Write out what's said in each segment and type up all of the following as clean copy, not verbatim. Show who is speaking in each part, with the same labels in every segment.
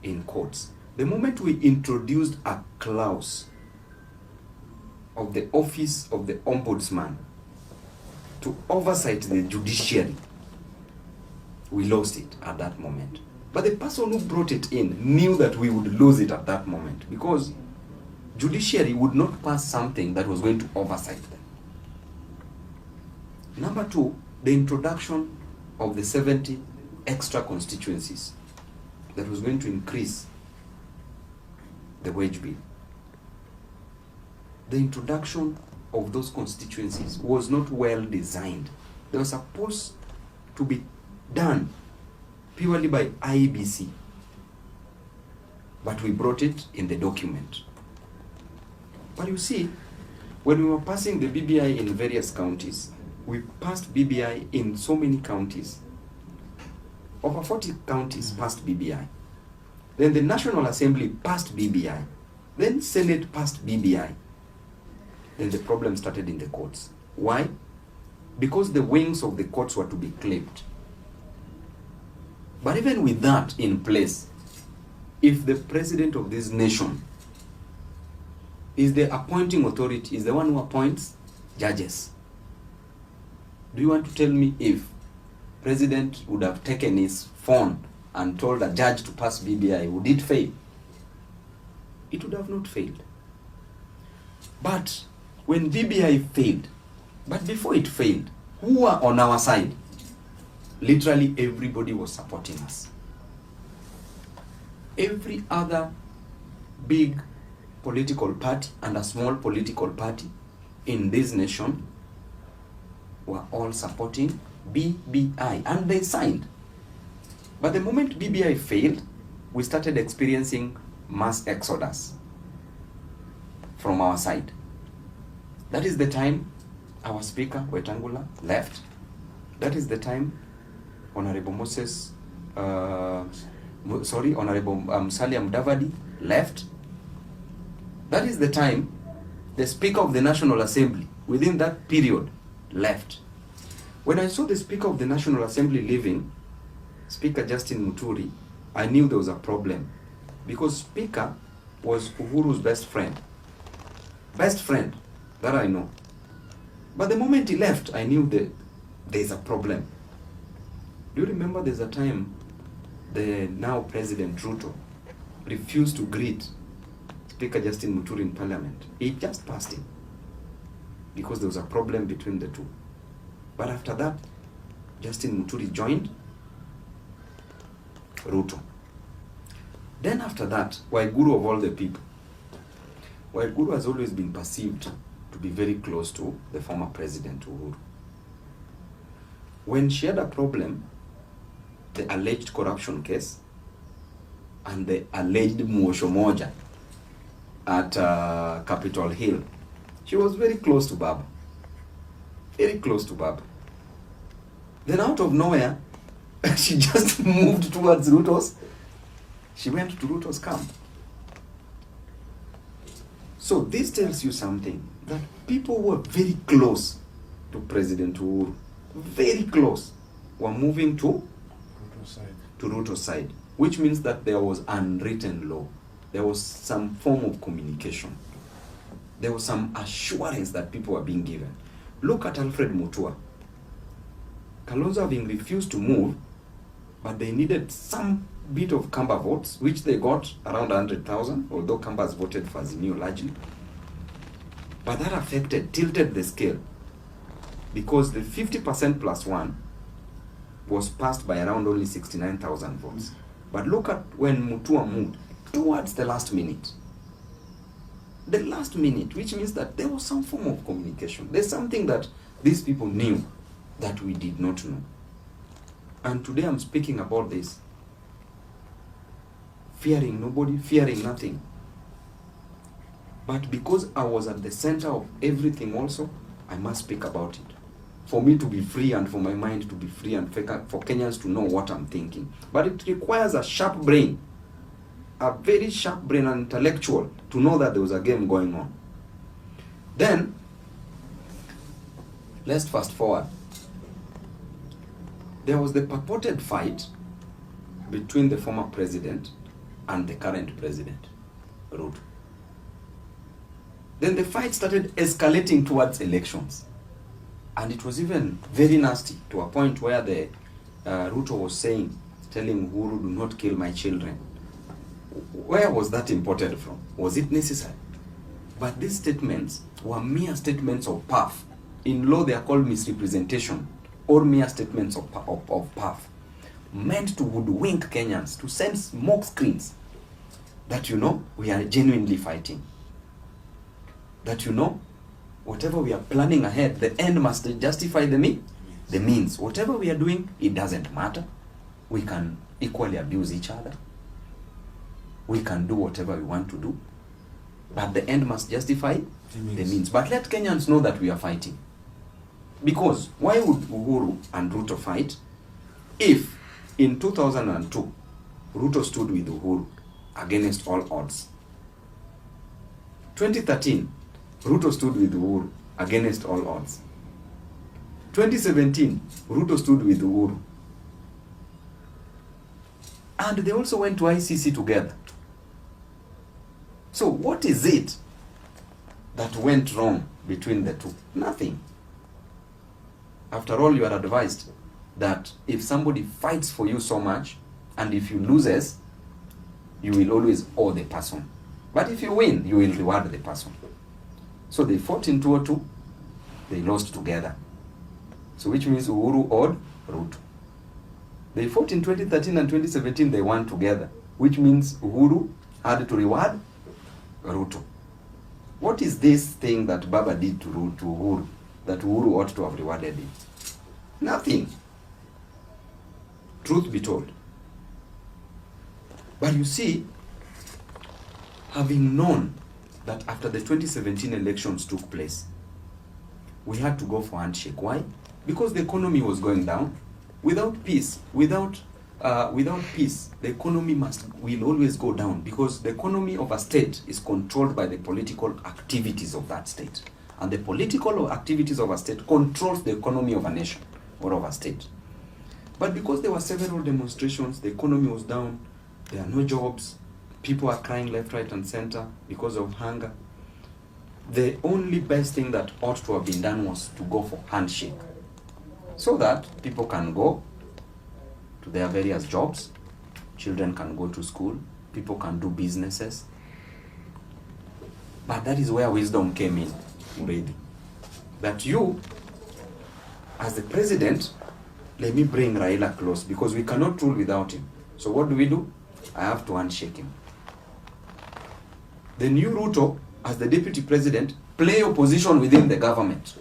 Speaker 1: in courts. The moment we introduced a clause of the office of the ombudsman to oversight the judiciary, we lost it at that moment. But the person who brought it in knew that we would lose it at that moment, because judiciary would not pass something that was going to oversight them. Number two, the introduction of the 70 extra constituencies that was going to increase the wage bill. The introduction of those constituencies was not well designed. They were supposed to be done purely by IEBC, but we brought it in the document. But you see, when we were passing the BBI in various counties, we passed BBI in so many counties. Over 40 counties passed BBI. Then the National Assembly passed BBI. Then Senate passed BBI. Then the problem started in the courts. Why? Because the wings of the courts were to be clipped. But even with that in place, if the president of this nation is the appointing authority, is the one who appoints judges, do you want to tell me if president would have taken his phone and told a judge to pass BBI, would it fail? It would have not failed. But when BBI failed, but before it failed, who were on our side? Literally everybody was supporting us. Every other big political party and a small political party in this nation were all supporting BBI, and they signed. But the moment BBI failed, we started experiencing mass exodus from our side. That is the time our speaker, Wetangula, left. That is the time Honorable Honorable Musalia Mudavadi left. That is the time the Speaker of the National Assembly, within that period, left. When I saw the Speaker of the National Assembly leaving, Speaker Justin Muturi, I knew there was a problem, because Speaker was Uhuru's best friend. Best friend, that I know. But the moment he left, I knew that there's a problem. Do you remember there's a time the now President Ruto refused to greet Speaker Justin Muturi in Parliament? He just passed him because there was a problem between the two. But after that, Justin Muturi joined Ruto. Then after that, Waiguru of all the people, Waiguru has always been perceived to be very close to the former President Uhuru. When she had a problem, the alleged corruption case and the alleged Mwosho Moja at Capitol Hill, she was very close to Babu. Very close to Babu. Then out of nowhere, she just moved towards Ruto's. She went to Ruto's camp. So this tells you something, that people who were very close to President Uhuru, very close, were moving to Ruto's side, which means that there was unwritten law. There was some form of communication. There was some assurance that people were being given. Look at Alfred Mutua. Kalonzo having refused to move, but they needed some bit of Kamba votes, which they got around 100,000, although Kambas voted for Azimio largely. But that tilted the scale, because the 50% plus one was passed by around only 69,000 votes. But look at when Mutua moved towards the last minute. The last minute, which means that there was some form of communication. There's something that these people knew that we did not know. And today I'm speaking about this. Fearing nobody, fearing nothing. But because I was at the center of everything also, I must speak about it. For me to be free and for my mind to be free and for Kenyans to know what I'm thinking. But it requires a sharp brain, a very sharp brain and intellectual to know that there was a game going on. Then, let's fast forward. There was the purported fight between the former president and the current president, Ruto. Then the fight started escalating towards elections. And it was even very nasty, to a point where the Ruto was telling Uhuru, do not kill my children. Where was that imported from? Was it necessary? But these statements were mere statements of puff. In law, they are called misrepresentation, or mere statements of puff, meant to hoodwink Kenyans, to send smoke screens that, we are genuinely fighting. That, whatever we are planning ahead, the end must justify the means. Whatever we are doing, it doesn't matter. We can equally abuse each other. We can do whatever we want to do. But the end must justify the means. But let Kenyans know that we are fighting. Because why would Uhuru and Ruto fight if in 2002 Ruto stood with Uhuru against all odds? 2013, Ruto stood with Uhuru against all odds. 2017, Ruto stood with Uhuru. And they also went to ICC together. So what is it that went wrong between the two? Nothing. After all, you are advised that if somebody fights for you so much, and if you loses, you will always owe the person. But if you win, you will reward the person. So they fought in 2002, they lost together. So which means Uhuru owed Ruto. They fought in 2013 and 2017, they won together. Which means Uhuru had to reward Ruto. What is this thing that Baba did to Uhuru that Uhuru ought to have rewarded him? Nothing. Truth be told. But you see, having known that after the 2017 elections took place, we had to go for handshake. Why? Because the economy was going down. Without peace, without peace, the economy will always go down, because the economy of a state is controlled by the political activities of that state. And the political activities of a state controls the economy of a nation or of a state. But because there were several demonstrations, the economy was down, there are no jobs, people are crying left, right, and center because of hunger. The only best thing that ought to have been done was to go for handshake, so that people can go to their various jobs, children can go to school, people can do businesses. But that is where wisdom came in already. That you, as the president, let me bring Raila close, because we cannot rule without him. So what do? I have to handshake him. The new Ruto, as the deputy president, play opposition within the government.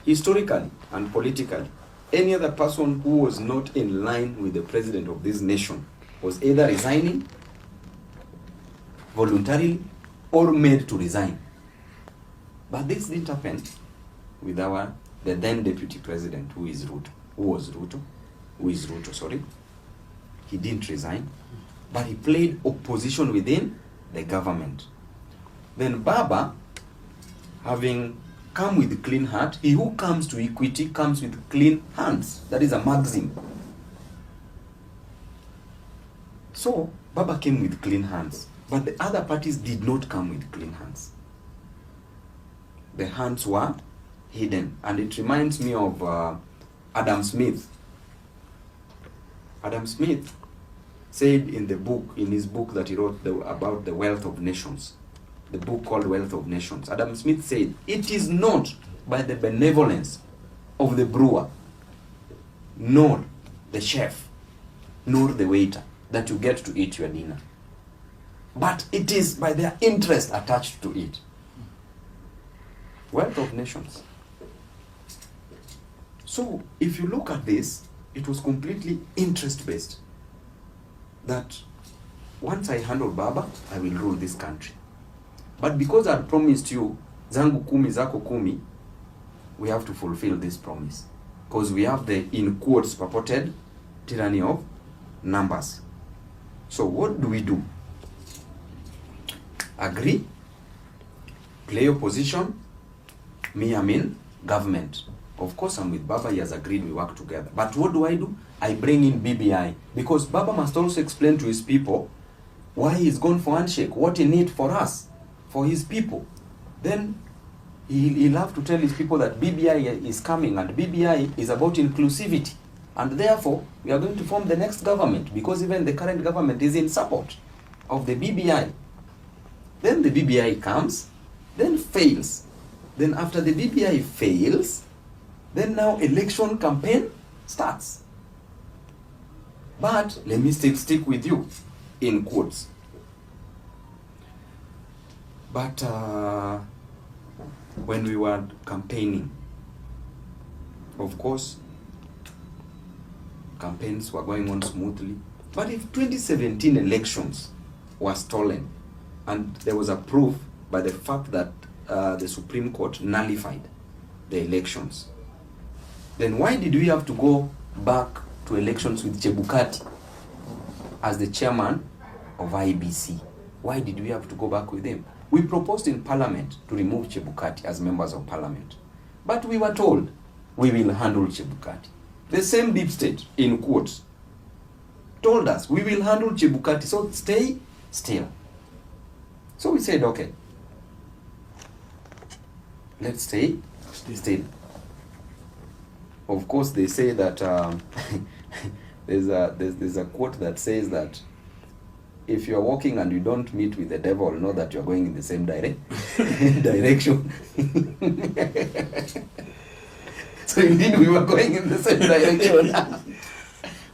Speaker 1: Historically and politically, any other person who was not in line with the president of this nation was either resigning voluntarily or made to resign. But this didn't happen with the then deputy president, who is Ruto. He didn't resign, but he played opposition within the government. Then Baba, having come with a clean heart, he who comes to equity comes with clean hands. That is a maxim. So Baba came with clean hands, but the other parties did not come with clean hands. The hands were hidden, and it reminds me of Adam Smith. Adam Smith said in his book that he wrote about the wealth of nations, the book called Wealth of Nations. Adam Smith said, it is not by the benevolence of the brewer, nor the chef, nor the waiter that you get to eat your dinner, but it is by their interest attached to it. Wealth of nations. So if you look at this, it was completely interest-based. That once I handle Baba, I will rule this country. But because I promised you, zangu kumi zako kumi, we have to fulfill this promise. Because we have the, in quotes, purported tyranny of numbers. So what do? Agree, play opposition, me I'm in government. Of course, I'm with Baba. He has agreed we work together. But what do? I bring in BBI. Because Baba must also explain to his people why he's gone for handshake, what he needs for us, for his people. Then he'll have to tell his people that BBI is coming, and BBI is about inclusivity. And therefore, we are going to form the next government, because even the current government is in support of the BBI. Then the BBI comes, then fails. Then after the BBI fails, then now election campaign starts. But let me stick with you, in quotes. But when we were campaigning, of course, campaigns were going on smoothly. But if 2017 elections were stolen, and there was a proof by the fact that the Supreme Court nullified the elections, then why did we have to go back to elections with Chebukati as the chairman of IBC? Why did we have to go back with him? We proposed in Parliament to remove Chebukati as members of Parliament. But we were told, we will handle Chebukati. The same deep state, in quotes, told us, we will handle Chebukati, so stay still. So we said, okay, let's stay still. Of course, they say that there's a quote that says that if you're walking and you don't meet with the devil, know that you're going in the same direction. So indeed, we were going in the same direction.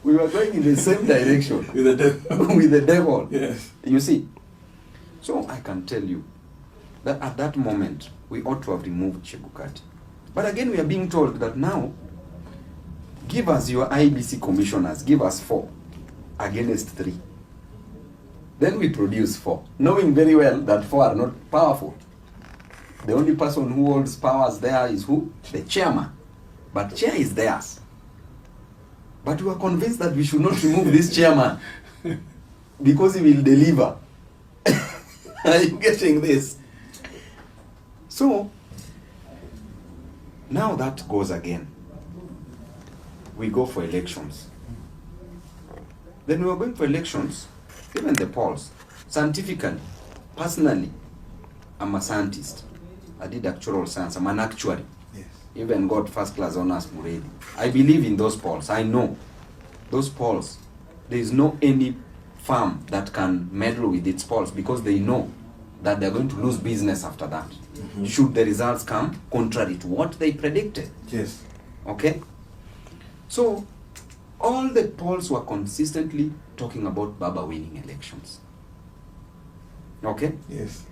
Speaker 1: We were going in the same direction
Speaker 2: with the devil.
Speaker 1: With the devil.
Speaker 2: Yes.
Speaker 1: You see. So I can tell you that at that moment we ought to have removed Chebukati. But again, we are being told that now, give us your IBC commissioners, give us 4 against 3. Then we produce 4, knowing very well that 4 are not powerful. The only person who holds powers there is who? The chairman. But chair is theirs. But we are convinced that we should not remove this chairman because he will deliver. Are you getting this? So, now that goes again. We go for elections. Then we are going for elections, even the polls, scientifically, personally, I'm a scientist. I did actuarial science, I'm an actuary.
Speaker 2: Yes.
Speaker 1: Even got first class honors already. I believe in those polls. I know those polls. There is no any firm that can meddle with its polls because they know that they're going to lose business after that. Mm-hmm. Should the results come contrary to what they predicted.
Speaker 2: Yes.
Speaker 1: Okay? So, all the polls were consistently talking about Baba winning elections. Okay?
Speaker 2: Yes.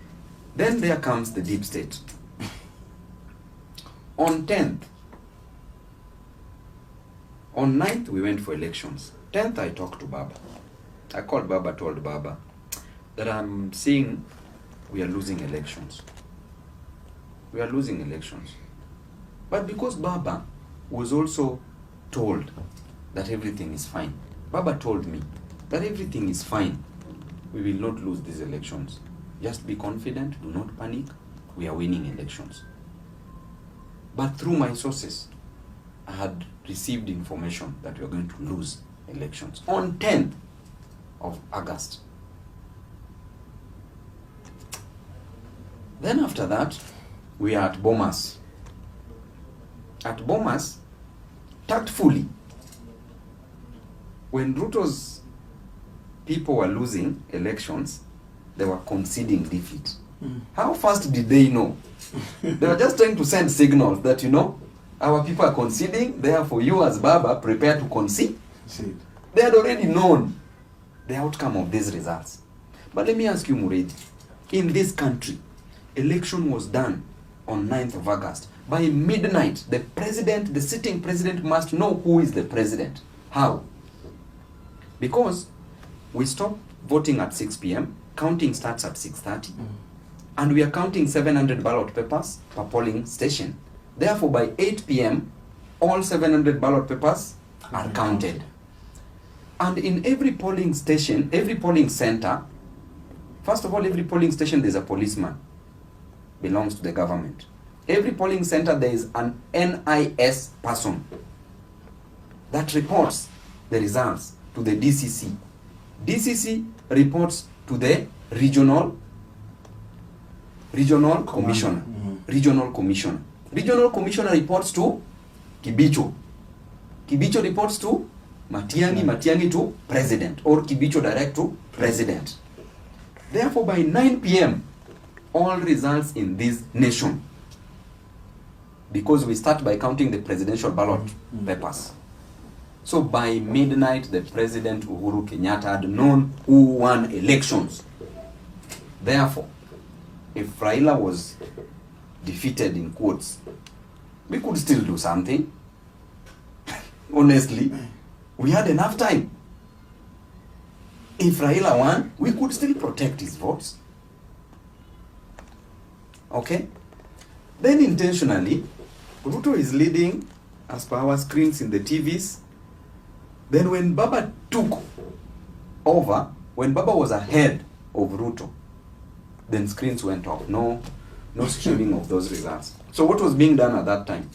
Speaker 1: Then there comes the deep state. On 10th, on 9th, we went for elections. 10th, I talked to Baba. I called Baba, told Baba that I'm seeing we are losing elections. We are losing elections. But because Baba was also told that everything is fine, Baba told me that everything is fine. We will not lose these elections. Just be confident, do not panic. We are winning elections. But through my sources, I had received information that we are going to lose elections on 10th of August. Then after that, we are at Bomas. At Bomas, tactfully, when Ruto's people were losing elections, they were conceding defeat. How fast did they know? They were just trying to send signals that, our people are conceding, therefore you as Baba prepare to concede. They had already known the outcome of these results. But let me ask you, Muredi, in this country, election was done on 9th of August. By midnight, the sitting president must know who is the president. How? Because we stop voting at 6 p.m., counting starts at 6:30, and we are counting 700 ballot papers per polling station. Therefore, by 8 p.m., all 700 ballot papers are counted. And in every polling station, every polling center, first of all, every polling station, there's a policeman, belongs to the government. Every polling center, there is an NIS person that reports the results to the DCC. DCC reports to the regional commissioner. Regional commissioner. Regional commissioner reports to Kibicho. Kibicho reports to Matiang'i. Matiang'i to president, or Kibicho direct to president. Therefore, by 9 p.m., all results in this nation, because we start by counting the presidential ballot papers. So by midnight, the president Uhuru Kenyatta had known who won elections. Therefore, if Raila was defeated in quotes, we could still do something. Honestly, we had enough time. If Raila won, we could still protect his votes. Okay? Then intentionally, Ruto is leading as per our screens in the TVs. Then when Baba took over, when Baba was ahead of Ruto, then screens went off. No streaming of those results. So what was being done at that time?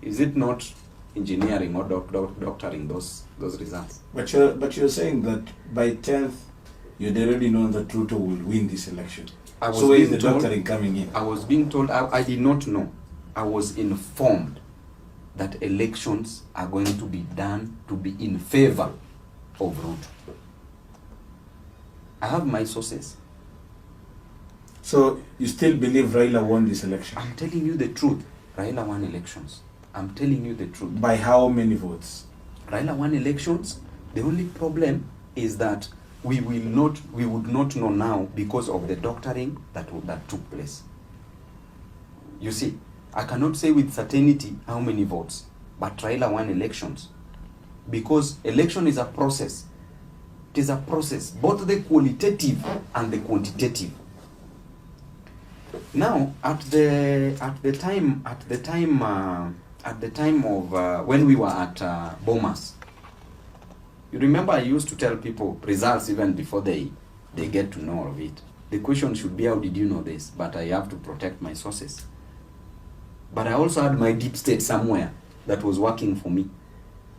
Speaker 1: Is it not engineering or doctoring those results?
Speaker 2: But you're saying that by 10th, you'd already known that Ruto will win this election. So where is the doctoring coming in?
Speaker 1: I was being told, I did not know. I was informed that elections are going to be done to be in favor of Ruto. I have my sources.
Speaker 2: So you still believe Raila won this election?
Speaker 1: I'm telling you the truth. Raila won elections. I'm telling you the truth.
Speaker 2: By how many votes?
Speaker 1: Raila won elections. The only problem is that we would not know now because of the doctoring that took place. You see, I cannot say with certainty how many votes, but Raila won elections. Because election is a process. It is a process, both the qualitative and the quantitative. Now, at the time of when we were at Bomas, you remember I used to tell people results even before they get to know of it. The question should be, how did you know this? But I have to protect my sources. But I also had my deep state somewhere that was working for me,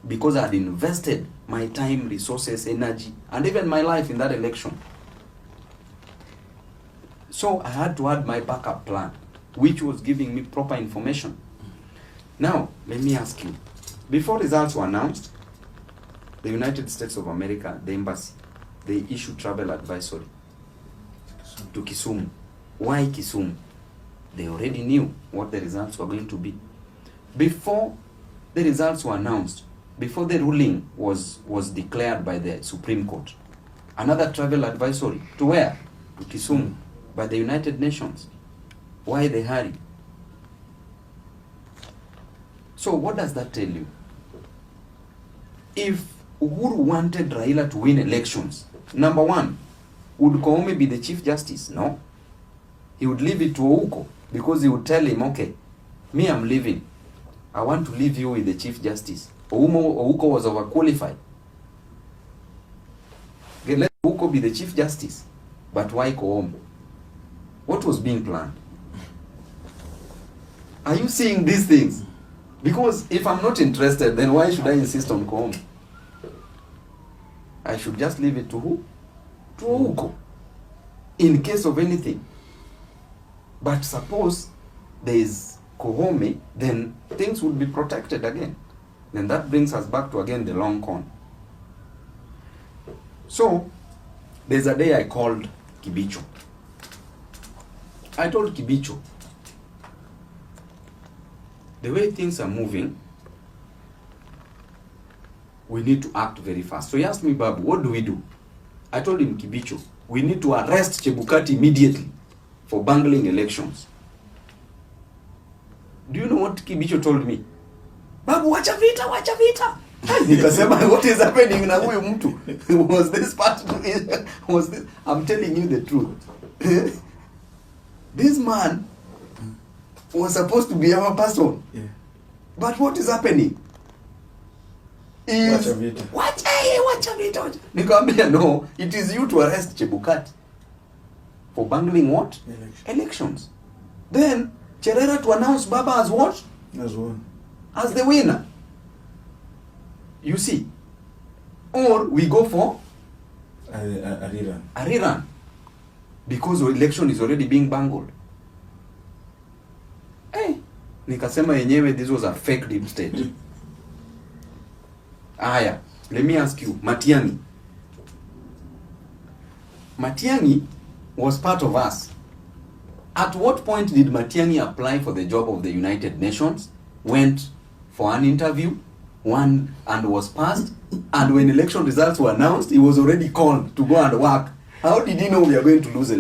Speaker 1: because I had invested my time, resources, energy, and even my life in that election. So I had to add my backup plan, which was giving me proper information. Now, let me ask you, before results were announced, the United States of America, the embassy, they issued travel advisory to Kisumu. Why Kisumu? They already knew what the results were going to be. Before the results were announced, before the ruling was declared by the Supreme Court, another travel advisory to where? To Kisumu, by the United Nations. Why the hurry? So what does that tell you? If Uhuru wanted Raila to win elections, number one, would Koome be the Chief Justice? No. He would leave it to Ouko, because he would tell him, okay, me, I'm leaving. I want to leave you with the Chief Justice. Ouko was overqualified. Okay, let Ouko be the Chief Justice. But why Koome? What was being planned? Are you seeing these things? Because if I'm not interested, then why should I insist on Koome? I should just leave it to who? To Ouko, in case of anything. But suppose there is Koome, then things would be protected again. Then that brings us back to again the long con. So there's a day I called Kibicho. I told Kibicho, the way things are moving, we need to act very fast. So he asked me, Babu, what do we do? I told him, Kibicho, we need to arrest Chebukati immediately for bungling elections. Do you know what Kibicho told me? Babu, wacha vita, wacha vita. Nikasema, what is happening na huyu mtu? Was this part? Was this? I'm telling you the truth. This man was supposed to be our person. Yeah. But what is happening? Wacha vita. Nikamwambia, no, it is you to arrest Chebukati for bungling what? Elections. Then Cherera to announce Baba as what?
Speaker 2: As one.
Speaker 1: As the winner. You see. Or we go for
Speaker 2: a rerun.
Speaker 1: A rerun. Because the election is already being bungled. Hey, nikasema yenyewe this was a fake deep state. Aya, let me ask you, Matiang'i. Matiang'i was part of us. At what point did Matiang'i apply for the job of the United Nations, went for an interview, won and was passed, and when election results were announced, he was already called to go and work? How did he know we are going to lose election?